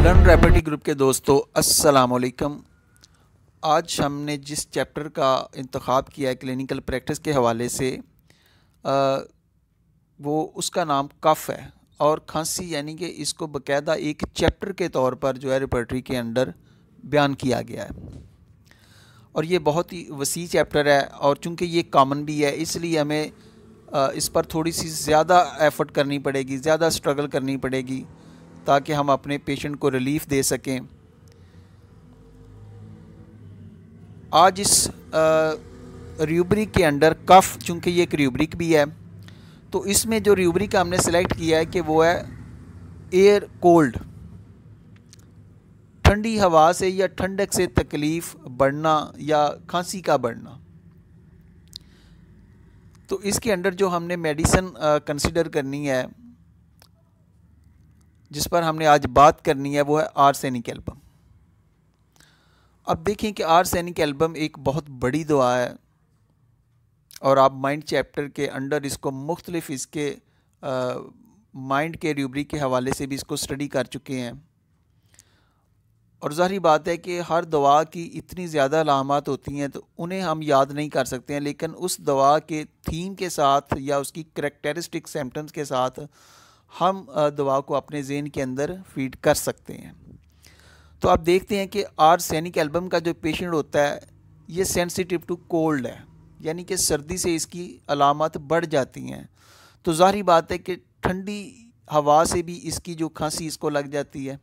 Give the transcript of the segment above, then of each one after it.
Learn rapidly group के दोस्तों अस्सलाम वालेकुम। आज हमने जिस चैप्टर का इंतखाब किया है क्लिनिकल प्रैक्टिस के हवाले से वो उसका नाम कफ़ है और खांसी, यानी कि इसको बाकायदा एक चैप्टर के तौर पर जो है रेपर्टरी के अंदर बयान किया गया है और ये बहुत ही वसी चैप्टर है और चूँकि ये कॉमन भी है इसलिए हमें इस पर थोड़ी सी ज़्यादा एफ़र्ट करनी पड़ेगी, ज़्यादा स्ट्रगल करनी पड़ेगी ताकि हम अपने पेशेंट को रिलीफ़ दे सकें। आज इस रूब्रिक के अंडर कफ़, चूँकि ये एक रूब्रिक भी है, तो इसमें जो रूब्रिक हमने सेलेक्ट किया है कि वो है एयर कोल्ड, ठंडी हवा से या ठंडक से तकलीफ़ बढ़ना या खांसी का बढ़ना। तो इसके अंडर जो हमने मेडिसिन कंसिडर करनी है, जिस पर हमने आज बात करनी है, वो है आर्सेनिक एल्बम। अब देखें कि आर्सेनिक एल्बम एक बहुत बड़ी दवा है और आप माइंड चैप्टर के अंडर इसको मुख्तलिफ इसके माइंड के रूब्रिक के हवाले से भी इसको स्टडी कर चुके हैं और ज़ाहिर बात है कि हर दवा की इतनी ज़्यादा अलामात होती हैं तो उन्हें हम याद नहीं कर सकते हैं, लेकिन उस दवा के थीम के साथ या उसकी करैक्टरिस्टिक सिम्टम्स के साथ हम दवा को अपने ज़हन के अंदर फीड कर सकते हैं। तो आप देखते हैं कि आर्सेनिक एल्बम का जो पेशेंट होता है ये सेंसिटिव टू कोल्ड है, यानी कि सर्दी से इसकी अलामत बढ़ जाती हैं। तो ज़ाहिर बात है कि ठंडी हवा से भी इसकी जो खांसी इसको लग जाती है,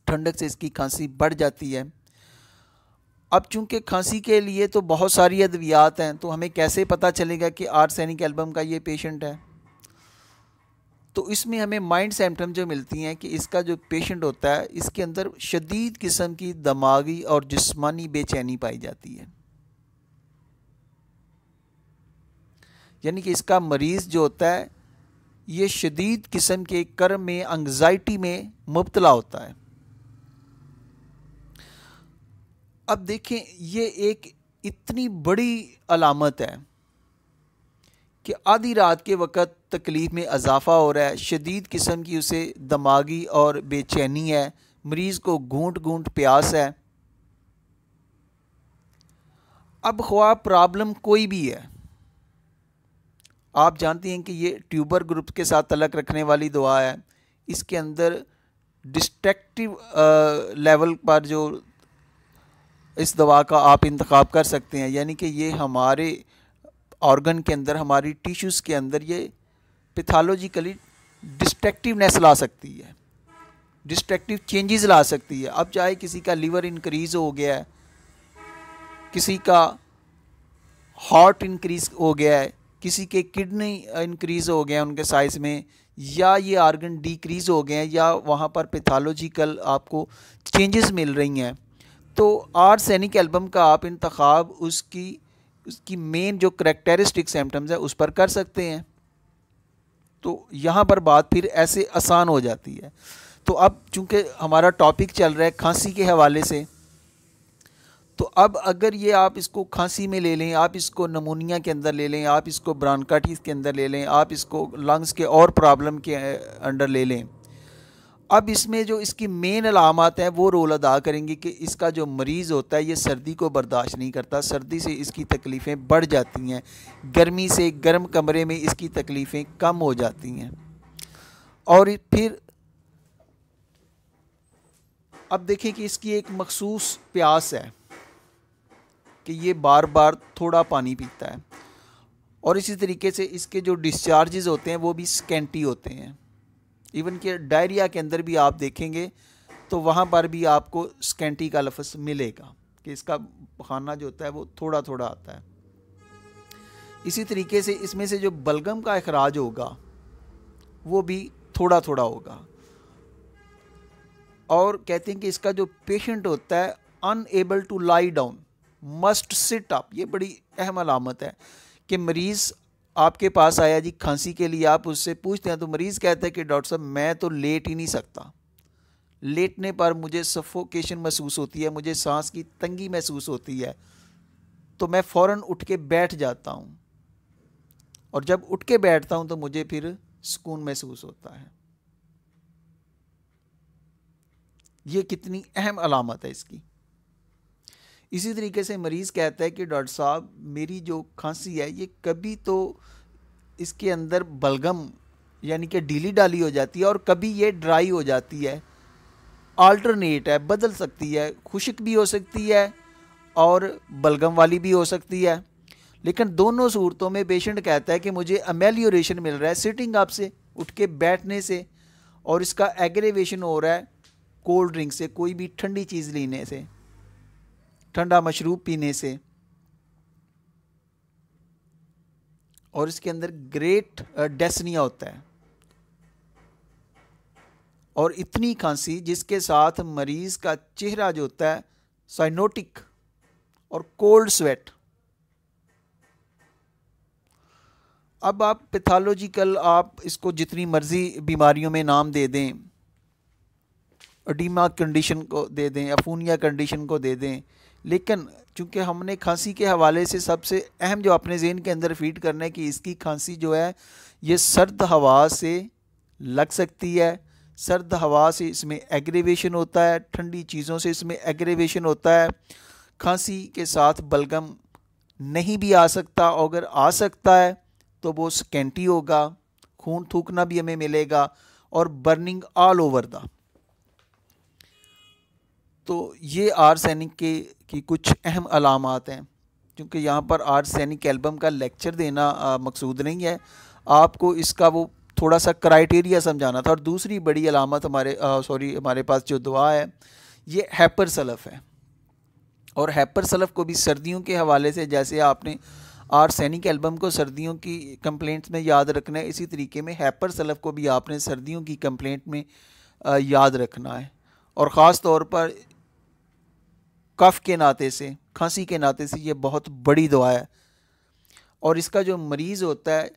ठंडक से इसकी खांसी बढ़ जाती है। अब चूँकि खांसी के लिए तो बहुत सारी अद्वियात हैं, तो हमें कैसे पता चलेगा कि आर्सेनिक एल्बम का ये पेशेंट है? तो इसमें हमें माइंड सिम्टम जो मिलती हैं कि इसका जो पेशेंट होता है इसके अंदर शदीद किस्म की दिमागी और जिस्मानी बेचैनी पाई जाती है, यानी कि इसका मरीज़ जो होता है ये शदीद किस्म के कर्म में, एंग्जाइटी में मुब्तला होता है। अब देखें, ये एक इतनी बड़ी अलामत है कि आधी रात के वक़्त तकलीफ़ में इजाफ़ा हो रहा है, शदीद किस्म की उसे दिमागी और बेचैनी है, मरीज़ को घूंट घूंट प्यास है। अब ख्वाह प्रॉब्लम कोई भी है, आप जानती हैं कि ये ट्यूबर ग्रुप के साथ तल्लुक़ रखने वाली दवा है। इसके अंदर डिस्ट्रक्टिव लेवल पर जो इस दवा का आप इंतखाब कर सकते हैं, यानी कि ये हमारे ऑर्गन के अंदर, हमारी टिश्यूज़ के अंदर ये पैथोलॉजिकली डिस्ट्रक्टिवनेस ला सकती है, डिस्ट्रक्टिव चेंजेस ला सकती है। अब चाहे किसी का लिवर इंक्रीज़ हो गया है, किसी का हार्ट इंक्रीज़ हो गया है, किसी के किडनी इंक्रीज़ हो गए हैं उनके साइज़ में, या ये आर्गन डिक्रीज़ हो गए हैं, या वहाँ पर पैथोलॉजिकल आपको चेंजेस मिल रही हैं, तो आर्सेनिक एल्बम का आप इंतखाब उसकी मेन जो करैक्टरिस्टिक सिम्टम्स है उस पर कर सकते हैं। तो यहाँ पर बात फिर ऐसे आसान हो जाती है। तो अब चूँकि हमारा टॉपिक चल रहा है खांसी के हवाले से, तो अब अगर ये आप इसको खांसी में ले लें, आप इसको नमूनिया के अंदर ले लें, आप इसको ब्रोंकाइटिस के अंदर ले लें, आप इसको लंग्स के और प्रॉब्लम के अंडर ले लें, अब इसमें जो इसकी मेन अलामात हैं वो रोल अदा करेंगी कि इसका जो मरीज़ होता है ये सर्दी को बर्दाश्त नहीं करता, सर्दी से इसकी तकलीफ़ें बढ़ जाती हैं, गर्मी से गर्म कमरे में इसकी तकलीफ़ें कम हो जाती हैं। और फिर अब देखें कि इसकी एक मखसूस प्यास है कि ये बार बार थोड़ा पानी पीता है, और इसी तरीके से इसके जो डिस्चार्जेस होते हैं वो भी स्कैंटी होते हैं। इवन कि डायरिया के अंदर भी आप देखेंगे तो वहाँ पर भी आपको स्कैंटी का लफ्ज़ मिलेगा कि इसका खाना जो होता है वो थोड़ा थोड़ा आता है। इसी तरीके से इसमें से जो बलगम का अखराज होगा वो भी थोड़ा थोड़ा होगा। और कहते हैं कि इसका जो पेशेंट होता है unable to lie down, must sit up, ये बड़ी अहम अलामत है कि मरीज़ आपके पास आया जी खांसी के लिए, आप उससे पूछते हैं तो मरीज़ कहता है कि डॉक्टर साहब मैं तो लेट ही नहीं सकता, लेटने पर मुझे सफोकेशन महसूस होती है, मुझे सांस की तंगी महसूस होती है, तो मैं फ़ौरन उठ के बैठ जाता हूँ, और जब उठ के बैठता हूँ तो मुझे फिर सुकून महसूस होता है। ये कितनी अहम अलामत है इसकी। इसी तरीके से मरीज़ कहता है कि डॉक्टर साहब मेरी जो खांसी है ये कभी तो इसके अंदर बलगम यानी कि ढीली डाली हो जाती है और कभी ये ड्राई हो जाती है, अल्टरनेट है, बदल सकती है, खुश्क भी हो सकती है और बलगम वाली भी हो सकती है। लेकिन दोनों सूरतों में पेशेंट कहता है कि मुझे अमेलियोरेशन मिल रहा है सिटिंग अप से, उठ के बैठने से, और इसका एग्रेवेशन हो रहा है कोल्ड ड्रिंक से, कोई भी ठंडी चीज़ लेने से, ठंडा मशरूब पीने से। और इसके अंदर ग्रेट डेस्निया होता है और इतनी खांसी जिसके साथ मरीज़ का चेहरा जो होता है साइनोटिक और कोल्ड स्वेट। अब आप पैथोलॉजिकल आप इसको जितनी मर्जी बीमारियों में नाम दे दें, एडिमा कंडीशन को दे दें, अफूनिया कंडीशन को दे दें, लेकिन चूँकि हमने खांसी के हवाले से सबसे अहम जो अपने ज़हन के अंदर फीड करना है कि इसकी खांसी जो है ये सर्द हवा से लग सकती है, सर्द हवा से इसमें एग्रेवेशन होता है, ठंडी चीज़ों से इसमें एग्रेवेशन होता है। खांसी के साथ बलगम नहीं भी आ सकता, अगर आ सकता है तो वो स्कैंटी होगा, खून थूकना भी हमें मिलेगा और बर्निंग ऑल ओवर द। तो ये आर्सेनिक की कुछ अहम अलामात हैं। क्योंकि यहाँ पर आर्सेनिक एल्बम का लेक्चर देना मकसूद नहीं है, आपको इसका वो थोड़ा सा क्राइटेरिया समझाना था। और दूसरी बड़ी अलामत हमारे पास जो दवा है ये हैपर सल्फ है। और हैपर सल्फ को भी सर्दियों के हवाले से, जैसे आपने आर्सेनिक एल्बम को सर्दियों की कंप्लेंट्स में याद रखना है, इसी तरीके में हैपर सल्फ को भी आपने सर्दियों की कंप्लेंट में याद रखना है। और ख़ास तौर पर कफ के नाते से, खांसी के नाते से ये बहुत बड़ी दवा है। और इसका जो मरीज़ होता है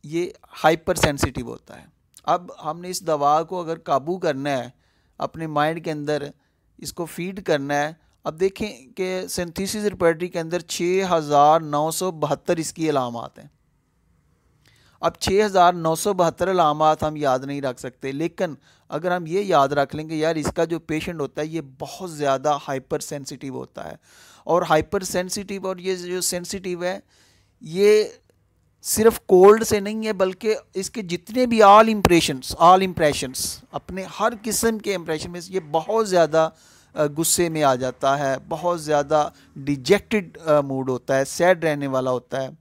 ये हाइपर सेंसिटिव होता है। अब हमने इस दवा को अगर काबू करना है, अपने माइंड के अंदर इसको फीड करना है। अब देखें कि सिंथेसिस रिपर्टरी के अंदर 6972 इसकी अलामात हैं। अब 6972 अलामात हम याद नहीं रख सकते, लेकिन अगर हम ये याद रख लेंगे यार इसका जो पेशेंट होता है ये बहुत ज़्यादा हाइपर सेंसिटिव होता है। और हाइपर सेंसिटिव और ये जो सेंसिटिव है ये सिर्फ कोल्ड से नहीं है, बल्कि इसके जितने भी ऑल इम्प्रेशंस अपने हर किस्म के इम्प्रेशन में ये बहुत ज़्यादा गुस्से में आ जाता है, बहुत ज़्यादा डिजेक्टेड मूड होता है, सैड रहने वाला होता है।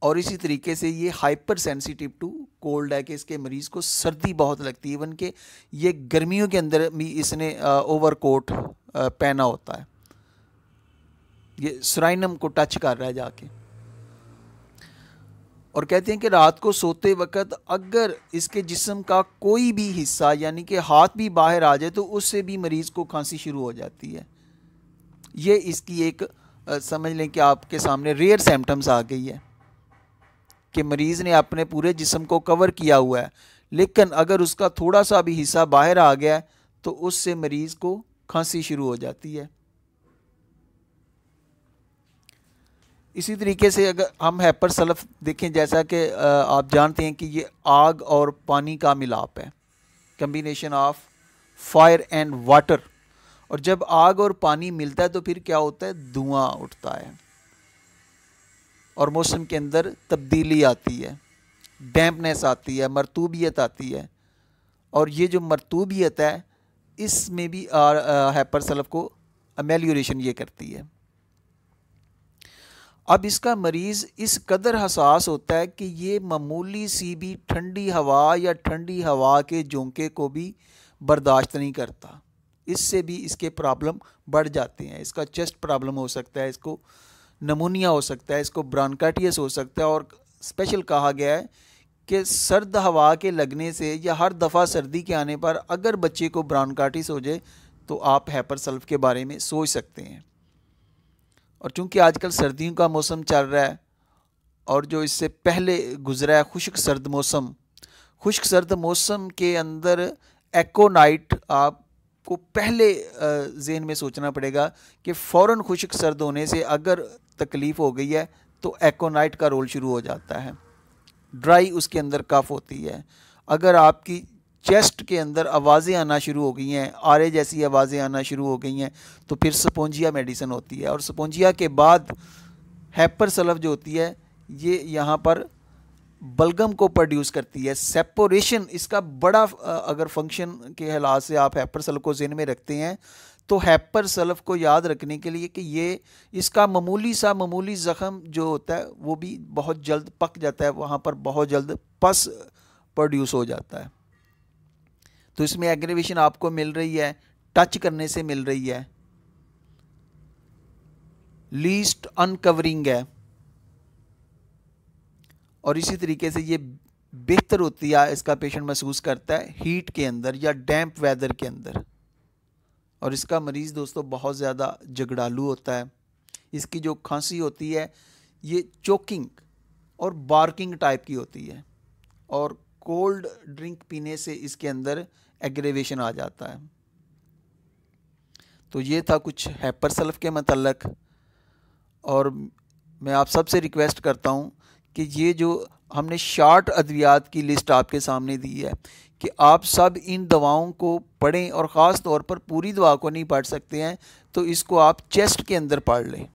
और इसी तरीके से ये हाइपर सेंसिटिव टू कोल्ड है कि इसके मरीज़ को सर्दी बहुत लगती है। इवन के ये गर्मियों के अंदर भी इसने ओवरकोट पहना होता है, ये सराइनम को टच कर रहा है जाके। और कहते हैं कि रात को सोते वक्त अगर इसके जिस्म का कोई भी हिस्सा यानी कि हाथ भी बाहर आ जाए तो उससे भी मरीज़ को खांसी शुरू हो जाती है। ये इसकी एक समझ लें कि आपके सामने रेयर सिम्टम्स आ गई है कि मरीज़ ने अपने पूरे जिस्म को कवर किया हुआ है, लेकिन अगर उसका थोड़ा सा भी हिस्सा बाहर आ गया तो उससे मरीज़ को खांसी शुरू हो जाती है। इसी तरीके से अगर हम हैपर सल्फ देखें, जैसा कि आप जानते हैं कि ये आग और पानी का मिलाप है, combination of fire and water. और जब आग और पानी मिलता है तो फिर क्या होता है, धुआं उठता है और मौसम के अंदर तब्दीली आती है, डैम्पनेस आती है, मरतूबियत आती है। और ये जो मरतूबियत है इसमें भी हैपर सल्फ को अमेलियोरेशन ये करती है। अब इसका मरीज़ इस कदर हसास होता है कि ये मामूली सी भी ठंडी हवा या ठंडी हवा के झोंके को भी बर्दाश्त नहीं करता। इससे भी इसके प्रॉब्लम बढ़ जाते हैं। इसका चेस्ट प्रॉब्लम हो सकता है, इसको नमूनिया हो सकता है, इसको ब्रोंकाइटिस हो सकता है। और स्पेशल कहा गया है कि सर्द हवा के लगने से या हर दफ़ा सर्दी के आने पर अगर बच्चे को ब्रोंकाइटिस हो जाए तो आप हैपर सल्फ के बारे में सोच सकते हैं। और चूँकि आजकल सर्दियों का मौसम चल रहा है और जो इससे पहले गुजरा है खुश्क सर्द मौसम, खुश्क सर्द मौसम के अंदर एकोनाइट आपको पहले ज़हन में सोचना पड़ेगा कि फ़ौरन खुश्क सर्द होने से अगर तकलीफ़ हो गई है तो एकोनाइट का रोल शुरू हो जाता है, ड्राई उसके अंदर कफ होती है। अगर आपकी चेस्ट के अंदर आवाज़ें आना शुरू हो गई हैं, आरे जैसी आवाज़ें आना शुरू हो गई हैं, तो फिर स्पोंजिया मेडिसिन होती है। और स्पोंजिया के बाद हैपर सल्फ जो होती है ये यहाँ पर बलगम को प्रोड्यूस करती है। सेपोरेशन इसका बड़ा अगर फंक्शन के हालात से आप हैपर सल्फ को ज़हन में रखते हैं तो हैपर सल्फ को याद रखने के लिए कि ये इसका मामूली ज़ख़म जो होता है वो भी बहुत जल्द पक जाता है, वहाँ पर बहुत जल्द पस प्रोड्यूस हो जाता है। तो इसमें एग्रेवेशन आपको मिल रही है, टच करने से मिल रही है, लीस्ट अनकवरिंग है, और इसी तरीके से ये बेहतर होती है, इसका पेशेंट महसूस करता है हीट के अंदर या डैम्प वेदर के अंदर। और इसका मरीज़ दोस्तों बहुत ज़्यादा झगड़ालू होता है। इसकी जो खांसी होती है ये चोकिंग और बार्किंग टाइप की होती है, और कोल्ड ड्रिंक पीने से इसके अंदर एग्रेवेशन आ जाता है। तो ये था कुछ हैपर सल्फ के मतलब। और मैं आप सबसे रिक्वेस्ट करता हूँ कि ये जो हमने शॉर्ट अद्वियात की लिस्ट आपके सामने दी है कि आप सब इन दवाओं को पढ़ें, और ख़ास तौर पर पूरी दवा को नहीं पढ़ सकते हैं तो इसको आप चेस्ट के अंदर पढ़ लें।